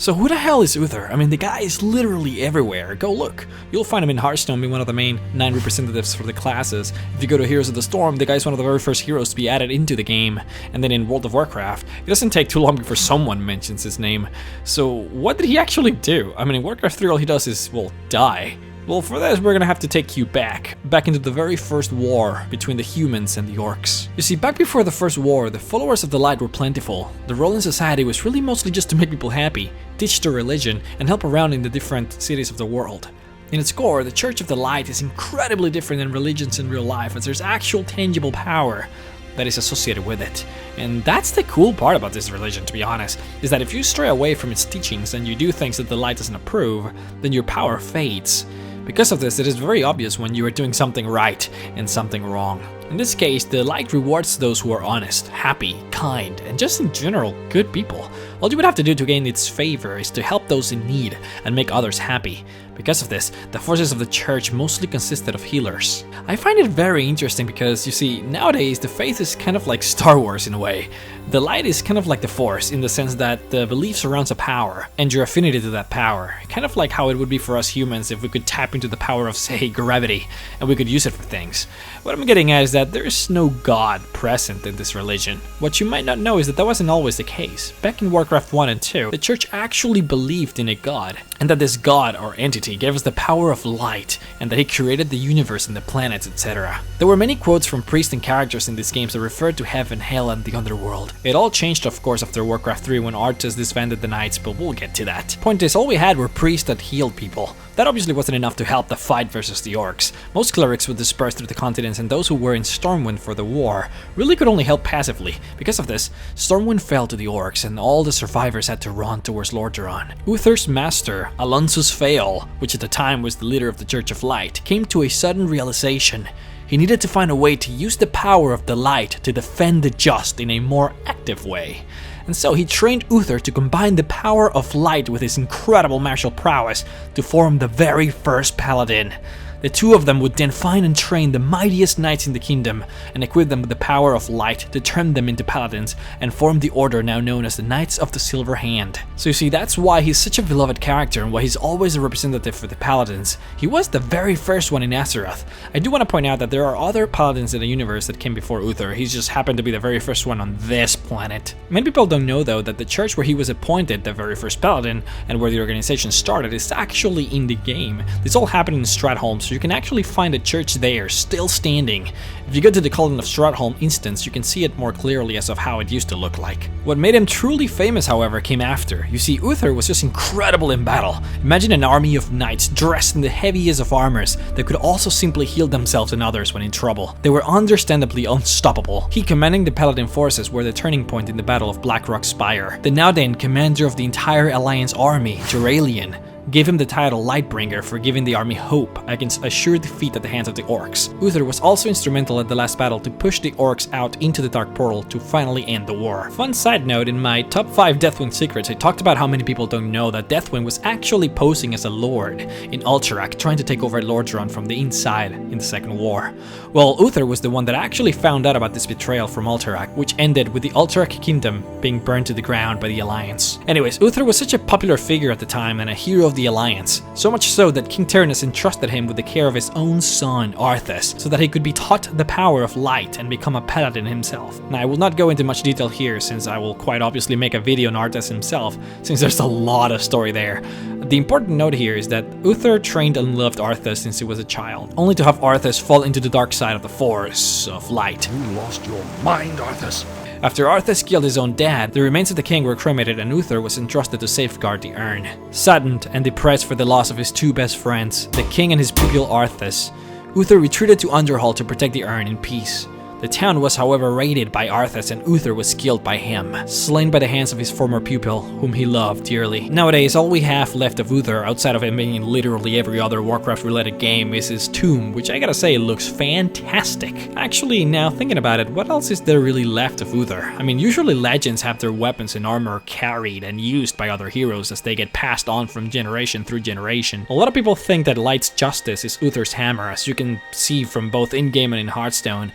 So who the hell is Uther? I mean, the guy is literally everywhere. Go look. You'll find him in Hearthstone being one of the main 9 representatives for the classes. If you go to Heroes of the Storm, the guy's one of the very first heroes to be added into the game. And then in World of Warcraft, it doesn't take too long before someone mentions his name. So what did he actually do? I mean, in Warcraft 3 all he does is, well, die. Well, for this, we're gonna have to take you back into the very first war between the humans and the orcs. You see, back before the first war, the followers of the light were plentiful. The role in society was really mostly just to make people happy, teach their religion, and help around in the different cities of the world. In its core, the Church of the Light is incredibly different than religions in real life, as there's actual tangible power that is associated with it. And that's the cool part about this religion, to be honest, is that if you stray away from its teachings and you do things that the light doesn't approve, then your power fades. Because of this, it is very obvious when you are doing something right and something wrong. In this case, the light rewards those who are honest, happy, kind, and just in general, good people. All you would have to do to gain its favor is to help those in need and make others happy. Because of this, the forces of the church mostly consisted of healers. I find it very interesting because, you see, nowadays the faith is kind of like Star Wars in a way. The light is kind of like the Force in the sense that the belief surrounds a power and your affinity to that power. Kind of like how it would be for us humans if we could tap into the power of, say, gravity and we could use it for things. What I'm getting at is that there is no God present in this religion. What you might not know is that wasn't always the case. Back in Warcraft 1 and 2, the church actually believed in a god, and that this god or entity gave us the power of light, and that he created the universe and the planets, etc. There were many quotes from priests and characters in these games that referred to heaven, hell, and the underworld. It all changed, of course, after Warcraft 3 when Arthas disbanded the knights, but we'll get to that. Point is, all we had were priests that healed people. That obviously wasn't enough to help the fight versus the orcs. Most clerics would disperse through the continents, and those who were in Stormwind for the war really could only help passively. Because of this, Stormwind fell to the orcs, and all the survivors had to run towards Lordaeron. Uther's master, Alonsus Fael, which at the time was the leader of the Church of Light, came to a sudden realization. He needed to find a way to use the power of the light to defend the just in a more active way. And so he trained Uther to combine the power of light with his incredible martial prowess to form the very first paladin. The two of them would then find and train the mightiest knights in the kingdom and equip them with the power of light to turn them into paladins and form the order now known as the Knights of the Silver Hand. So you see, that's why he's such a beloved character and why he's always a representative for the paladins. He was the very first one in Azeroth. I do want to point out that there are other paladins in the universe that came before Uther. He's just happened to be the very first one on this planet. Many people don't know though that the church where he was appointed the very first paladin and where the organization started is actually in the game. This all happened in Stratholme, so you can actually find a church there, still standing. If you go to the Cauldron of Stratholme instance, you can see it more clearly as of how it used to look like. What made him truly famous, however, came after. You see, Uther was just incredible in battle. Imagine an army of knights dressed in the heaviest of armors that could also simply heal themselves and others when in trouble. They were understandably unstoppable. He commanding the Paladin forces were the turning point in the Battle of Blackrock Spire. The now then commander of the entire Alliance army, Duralian, gave him the title Lightbringer for giving the army hope against a sure defeat at the hands of the orcs. Uther was also instrumental at the last battle to push the orcs out into the Dark Portal to finally end the war. Fun side note, in my top 5 Deathwing secrets, I talked about how many people don't know that Deathwing was actually posing as a lord in Alterac, trying to take over Lordaeron from the inside in the Second War. Well, Uther was the one that actually found out about this betrayal from Alterac, which ended with the Alterac kingdom being burned to the ground by the Alliance. Anyways, Uther was such a popular figure at the time and a hero of the Alliance, so much so that King Tyrannus entrusted him with the care of his own son, Arthas, so that he could be taught the power of light and become a paladin himself. Now, I will not go into much detail here, since I will quite obviously make a video on Arthas himself, since there's a lot of story there. The important note here is that Uther trained and loved Arthas since he was a child, only to have Arthas fall into the dark side of the Force of Light. You lost your mind, Arthas. After Arthas killed his own dad, the remains of the king were cremated and Uther was entrusted to safeguard the urn. Saddened and depressed for the loss of his two best friends, the king and his pupil Arthas, Uther retreated to Underhall to protect the urn in peace. The town was however raided by Arthas and Uther was killed by him, slain by the hands of his former pupil, whom he loved dearly. Nowadays, all we have left of Uther, outside of him being in literally every other Warcraft-related game, is his tomb, which I gotta say looks fantastic. Actually, now thinking about it, what else is there really left of Uther? I mean, usually legends have their weapons and armor carried and used by other heroes as they get passed on from generation through generation. A lot of people think that Light's Justice is Uther's hammer, as you can see from both in-game and in Hearthstone.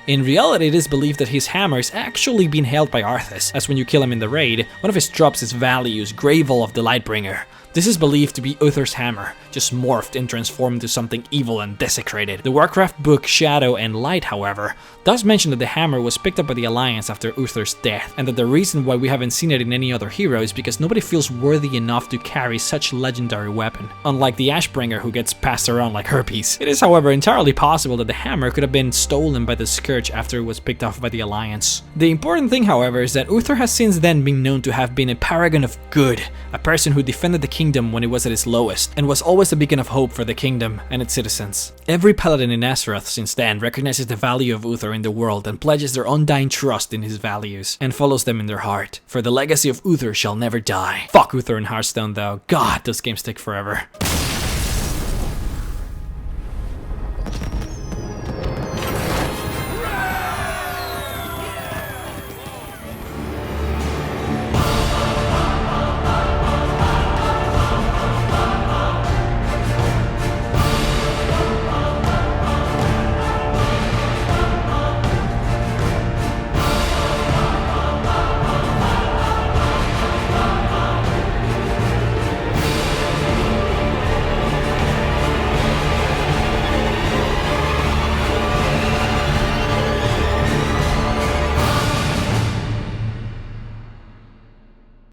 In reality, it is believed that his hammer is actually being held by Arthas, as when you kill him in the raid, one of his drops is Value's Gravel of the Lightbringer. This is believed to be Uther's hammer, just morphed and transformed into something evil and desecrated. The Warcraft book Shadow and Light, however, does mention that the hammer was picked up by the Alliance after Uther's death, and that the reason why we haven't seen it in any other hero is because nobody feels worthy enough to carry such legendary weapon, unlike the Ashbringer who gets passed around like herpes. It is, however, entirely possible that the hammer could have been stolen by the Scourge after it was picked up by the Alliance. The important thing, however, is that Uther has since then been known to have been a paragon of good, a person who defended the kingdom when it was at its lowest, and was always a beacon of hope for the kingdom and its citizens. Every paladin in Azeroth since then recognizes the value of Uther in the world and pledges their undying trust in his values, and follows them in their heart, for the legacy of Uther shall never die. Fuck Uther and Hearthstone though, god, those games take forever.